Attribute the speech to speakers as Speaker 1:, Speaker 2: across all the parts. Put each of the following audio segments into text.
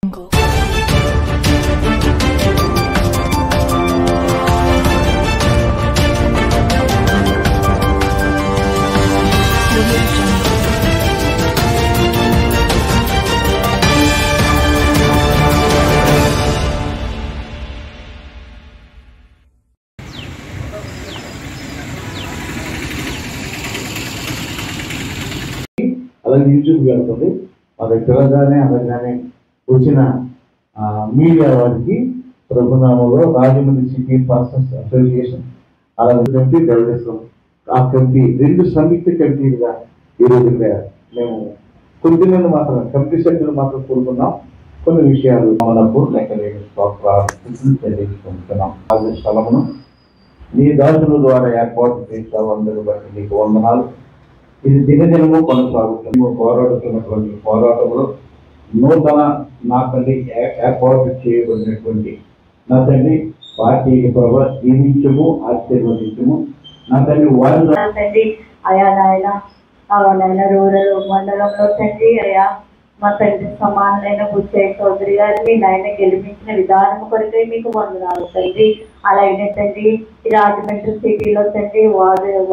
Speaker 1: అలాగే యూట్యూబ్ వెళ్తుంది. అది పిల్లగానే అలాగానే వచ్చిన మీడియా వారికి ప్రభునామంలో రాజమండ్రి సిటీ పాస్టర్స్ అసోసియేషన్ అలాగే డెవలప్మెంట్ ఆ కమిటీ 2 సంయుక్త కమిటీలుగా ఈరోజు మేము కొద్దిమంది మాత్రం కమిటీ సభ్యులు మాత్రం కోరుకున్నాం. కొన్ని విషయాలు మనప్పుడు తెలియజేసుకుంటున్నాం. ఆ స్థలమును నీ దాసుల ద్వారా ఏర్పాటు చేస్తావు, అందరూ బట్టి నీకు వందనాలు. ఇది దినదినము కొనసాగుతుంది. పోరాడుతున్నటువంటి పోరాటంలో నూతన నా తల్లి ఏర్పాటు చేయబడినటువంటి నా తల్లి పార్టీకి ప్రభావ జీవించము, ఆశీర్వదించము. నా తల్లి వారి
Speaker 2: తండ్రి అయా నాయన రూరల్ మండలంలో తండ్రి అయా మా తండ్రి సమానమైన బుచ్చయ్య చౌదరి గారిని నాయన గెలిపించిన విధానం కొరకై మీకు వందనాలు తండ్రి. అలాగే తండ్రి రాజమండ్రి సిటీలో తండ్రి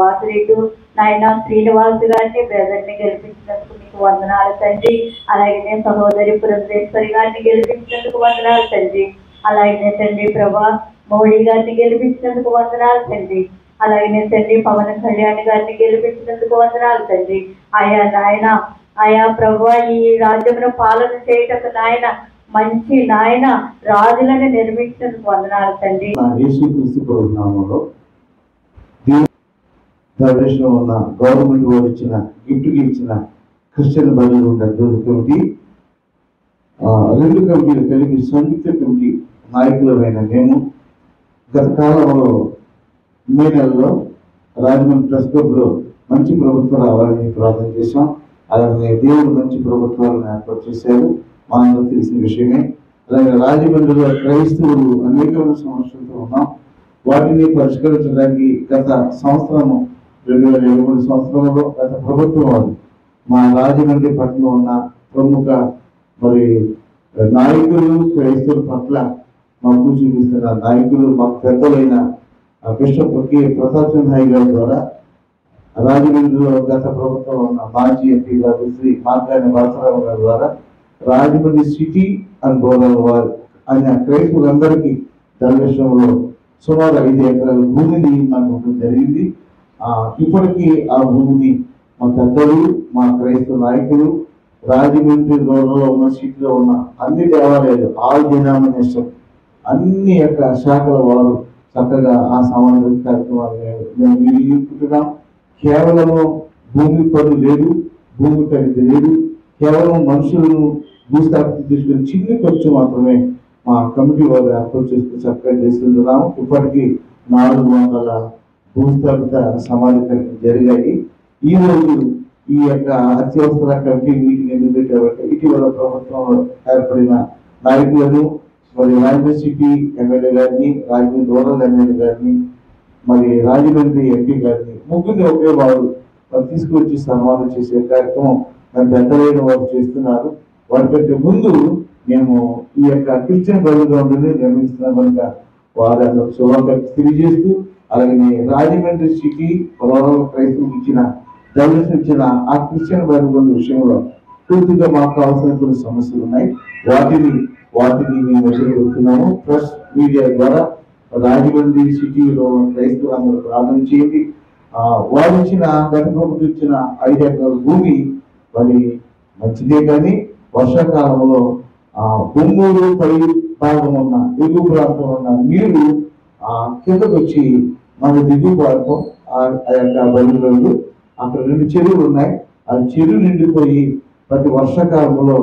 Speaker 2: వాసిరెడ్డి నాయన శ్రీనివాస్ గారిని బ్రదర్ని గెలిపించినందుకు మీకు వందనాలు తండ్రి. అలాగే సహోదరి పురంధేశ్వరి గారిని గెలిపించినందుకు వందనాలు తండ్రి. అలాగే తండ్రి ప్రభా మోడీ గారిని గెలిపించినందుకు వందనాలు తండ్రి. అలాగే తండ్రి పవన్ కళ్యాణ్ గారిని గెలిపించినందుకు వందనాలు తండ్రి. ఆయా నాయన ఆయా ప్రభు ఈ రాజ్యంలో పాలన చేయటకు నాయన మంచి నాయన రాజులను నిర్మించినందుకు వందనాలు తండ్రి.
Speaker 1: ఉన్న గవర్నమెంట్ వారు ఇచ్చిన గిఫ్ట్కి ఇచ్చిన క్రిస్టియన్ బదులు ఉన్నటువంటి కమిటీ 2 కమిటీలు కలిపి సంయుక్త కమిటీ నాయకులమైన మేము గత కాలంలో మే నెలలో రాజమండ్రి ప్రెస్ క్లబ్లో మంచి ప్రభుత్వం రావాలని ప్రార్థన చేశాం. అలాగే దేవుడు మంచి ప్రభుత్వాలను ఏర్పాటు చేశారు, మనందరూ తెలిసిన విషయమే. అలాగే రాజమండ్రిలో క్రైస్తవులు అనేకమైన సమస్యలతో ఉన్నాం. వాటిని పరిష్కరించడానికి గత సంవత్సరము 2023 సంవత్సరంలో గత ప్రభుత్వం వారు మా రాజమండ్రి పట్టణంలో ఉన్న ప్రముఖ నాయకులు క్రైస్తవుల పట్ల మాకు చూపిస్తున్న నాయకులు మాకు పెద్దలైన బిషప్ ప్రతాప్ సింహాయి గారి ద్వారా రాజమండ్రిలో గత ప్రభుత్వం ఉన్న మాజీ ఎంపీ గారు శ్రీ మార్గాని వాసరావు గారి ద్వారా రాజమండ్రి సిటీ అండ్ గోదావరి వారు ఆయన క్రైస్తవులందరికీ దళవేశ్వరంలో సుమారు 5 ఎకరాల భూమిని మాకు ఇవ్వడం జరిగింది. ఇప్పటికీ ఆ భూమిని మా పెద్దలు మా క్రైస్తవ నాయకులు రాజమండ్రి రోడ్లో ఉన్న సిటీలో ఉన్న అన్ని దేవాలయాలు ఆల్ డినామినేషన్ అన్ని యొక్క శాఖల వారు చక్కగా ఆ సామాజిక కార్యక్రమాలు మేము వినియోగించుకుంటున్నాం. కేవలము భూమి పన్ను లేదు, భూమి ఖరీదు లేదు, కేవలం మనుషులను భూస్థాపిత తీసుకుని చిన్న ఖర్చు మాత్రమే మా కమిటీ వారు ఏర్పాటు చేసుకుని చక్కగా చేస్తున్నాము. ఇప్పటికీ 400 భూస్థాపిత సమాజీకరణ జరిగాయి. ఈ రోజు ఈ యొక్క అత్యవసర కమిటీ మీటింగ్ ఎందుకు పెట్టారంటే ఇటీవల ప్రభుత్వంలో ఏర్పడిన నాయకులను రాజమండ్రి సిటీ ఎమ్మెల్యే గారిని, రాజమండ్రి రూరల్ ఎమ్మెల్యే గారిని, రాజమండ్రి ఎంపీ గారిని ముగ్గురిని ఒకే వారు తీసుకొచ్చి సన్మానం చేసే కార్యక్రమం పెద్దలైన వారు చేస్తున్నారు. వాటికంటే ముందు మేము ఈ యొక్క క్రిస్టియన్ బైబిల్ గ్రౌండ్ నిర్మిస్తున్నాం కనుక వారు శుభాకాంక్షలు తెలియజేస్తూ, అలాగే రాజమండ్రి సిటీ రూరల్ క్రైస్తవులకు ఇచ్చిన డెవలప్మెంట్ ఇచ్చిన ఆ క్రిస్టియన్ బైబిల్ గ్రౌండ్ విషయంలో పూర్తిగా మాకు కావాల్సిన కొన్ని సమస్యలు ఉన్నాయి. వాటిని మేము ఎదుర్కొంటున్నాము. ప్రెస్ మీడియా ద్వారా రాజమండ్రి సిటీలో క్రైస్తవులందరూ ప్రార్థన చేయండి. వారు ఇచ్చిన గత ప్రభుత్వం ఇచ్చిన 5 ఎకరాల భూమి మంచిదే, కానీ వర్షాకాలంలో బొమ్మూరు పై భాగం ఉన్న ఎగువ ప్రాంతం ఉన్న నీరు కిందకు వచ్చి మన దిగువ ప్రాంతం ఆ యొక్క బయలుదేరు అక్కడ 2 చెరువులు ఉన్నాయి. ఆ చెరువు నిండిపోయి ప్రతి వర్షాకాలంలో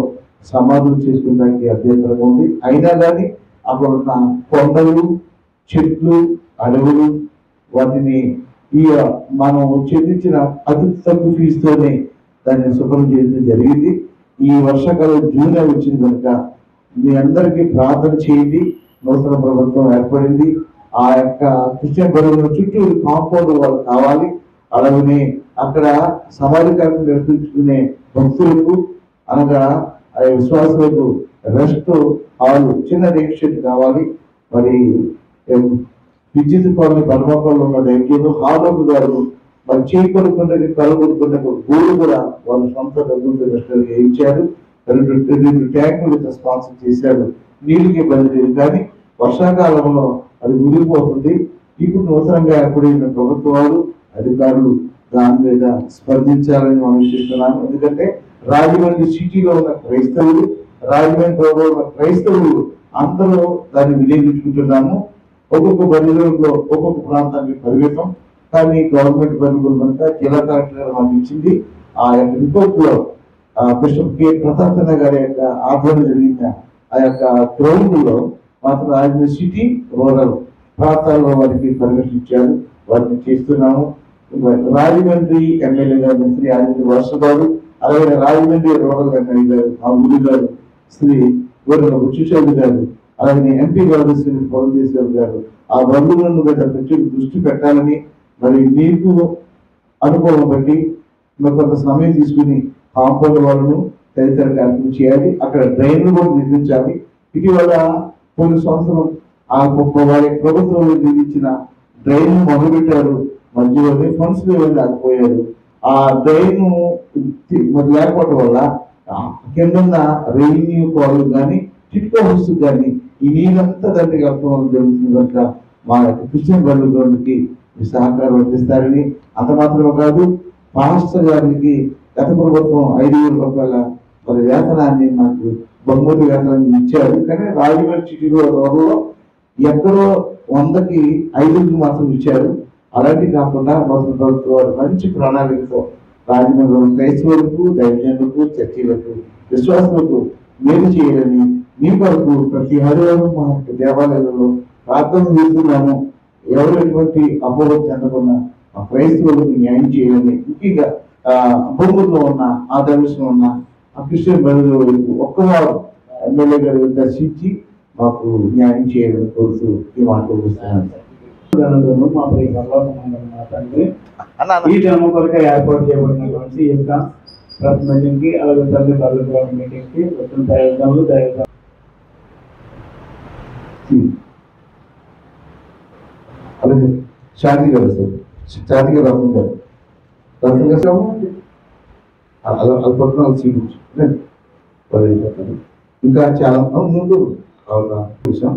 Speaker 1: సమాధులు చేసుకోవడానికి అభ్యంతరంగా ఉంది. అయినా కానీ అక్కడ ఉన్న కొండలు, చెట్లు, అడవులు వాటిని మనం చెల్లించిన అతి తక్కువ ఫీజుతోనే దాన్ని శుభ్రం చేయడం జరిగింది. ఈ వర్షాకాలం జూన్ వచ్చింది కనుక మీ అందరికీ ప్రార్థన చేయండి. నూతన ప్రభుత్వం ఏర్పడింది. ఆ యొక్క క్రిస్టియన్ బరువుల చుట్టూ కాంపౌండ్ వాళ్ళు కావాలి. అలాగనే అక్కడ సమాజ కార్యక్రమం నిర్వహించుకునే భక్తులకు అనగా విశ్వాసులకు రెస్ట్ హాల్ చిన్న రేట్ షెడ్ కావాలి. మరి విద్యుత్ కాలనీ బర్మపల్లి ఉన్న రైతులు హాలోకు గారు మరి చేయి కొనుక్కుంటే కళ్ళు కొనుక్కుంటే గోడు కూడా వాళ్ళ సొంత డబ్బులతో రెస్టారెంట్ వేయించారు. రెండు ట్యాంకులు స్పాన్సర్ చేశారు. నీళ్ళకి ఇబ్బంది లేదు, కానీ వర్షాకాలంలో అది మునిగిపోతుంది. ఇప్పుడు నూతనంగా ఏర్పడిన ప్రభుత్వాలు అధికారులు దాని మీద స్పందించాలని మనం చేస్తున్నాను. ఎందుకంటే రాజమండ్రి సిటీలో ఉన్న క్రైస్తవులు, రాజమండ్రిలో ఉన్న క్రైస్తవులు అందరూ దాన్ని వినియోగించుకుంటున్నాము. ఒక్కొక్క బదిలీలో ఒక్కొక్క ప్రాంతానికి పరిమితం. కానీ గవర్నమెంట్ బదిలీలు కనుక జిల్లా కలెక్టర్ గారు మాకు ఇచ్చింది. ఆ యొక్క రిపోర్ట్ లో బిషప్ కె ప్రతాప్ గారి యొక్క ఆధ్వర్యం జరిగిన ఆ యొక్క గ్రౌండ్ లో మాత్రం రాజమండ్రి సిటీ రూరల్ ప్రాంతాల్లో వారికి పర్మిషన్ ఇచ్చారు. వాటిని చేస్తున్నాము. రాజమండ్రి ఎమ్మెల్యే గారు శ్రీ ఆదిత్య వర్ష గారు, అలాగే రాజమండ్రి రూరల్ ఎమ్మెల్యే గారు ఆ ఊరి గారు శ్రీ గోరెల బుచ్చిశేఖర్ గారు, అలాగే ఎంపీ గారు శ్రీ పవన్ గారు ఆ బంధువులను ప్రత్యేక దృష్టి పెట్టాలని, మరి మీకు అనుభవం బట్టి కొంత సమయం తీసుకుని కాంపౌండ్ వాళ్ళను తదితర కార్యక్రమం చేయాలి. అక్కడ డ్రైన్లు కూడా నిర్మించాలి. ఇటీవల కొన్ని సంవత్సరం ఆ వారి ప్రభుత్వం నిర్మించిన డ్రైన్ మొదలుపెట్టారు, మధ్యలోనే ఫండ్స్ లేకపోయారు. ఆ డ్రైన్ మరి లేకపోవడం వల్ల కింద రెవెన్యూ కాలు కానీ టిట్కో హౌస్ కానీ ఈ నీళ్ళంతా దానికి కలపడం జరుగుతుంది. కనుక మా క్రిస్టియన్ బడులకి సహకారం అందిస్తారని, అంత మాత్రమే కాదు పాస్టర్ గారికి గత ప్రభుత్వం 5,000 రూపాయల మరి వేతనాన్ని నాకు బహుమతి వేతనాన్ని ఇచ్చారు. కానీ రాజమండ్రి సిటీలో ఎక్కడో 100కి 5 మాత్రం ఇచ్చారు. అలాంటివి కాకుండా మొదటి ప్రభుత్వం మంచి ప్రణాళికతో రాజమండ్రిలో క్రైస్తవులకు, దైవజనులకు, చర్చీలకు, విశ్వాసులకు మేలు చేయాలని మీ కొరకు ప్రతి ఆదివారం మా దేవాలయాలలో ప్రార్థన చేస్తున్నాము. ఎవరు ఎటువంటి అపోహ చెందకుండా ఆ క్రైస్తవులకు న్యాయం చేయాలని, ముఖ్యంగా భూముల్లో ఉన్న ఆదర్శంలో ఉన్న ఆ క్రిస్టియన్ బడుల వరకు ఒక్కవారు ఎమ్మెల్యే గారు దర్శించి మాకు న్యాయం చేయాలని కోరుతూ ఈ మాటలు వస్తున్నాను.
Speaker 3: మా తండ్రి ఈ జన్మ కొరకు ఏర్పాటు చేయబడినటువంటి ఈ యొక్క ప్రెస్ మీటింగ్ కి, అలాగే తల్లి బల్ల మీటింగ్ కి వచ్చిన ప్రయోజనాలు
Speaker 1: అలాగే శాంతి గారు సార్, శాంతి గారు రత్న గారు, రత్న గారు అది పట్టుకున్న సీట్ ఇంకా చాలా ముందు చూసాం.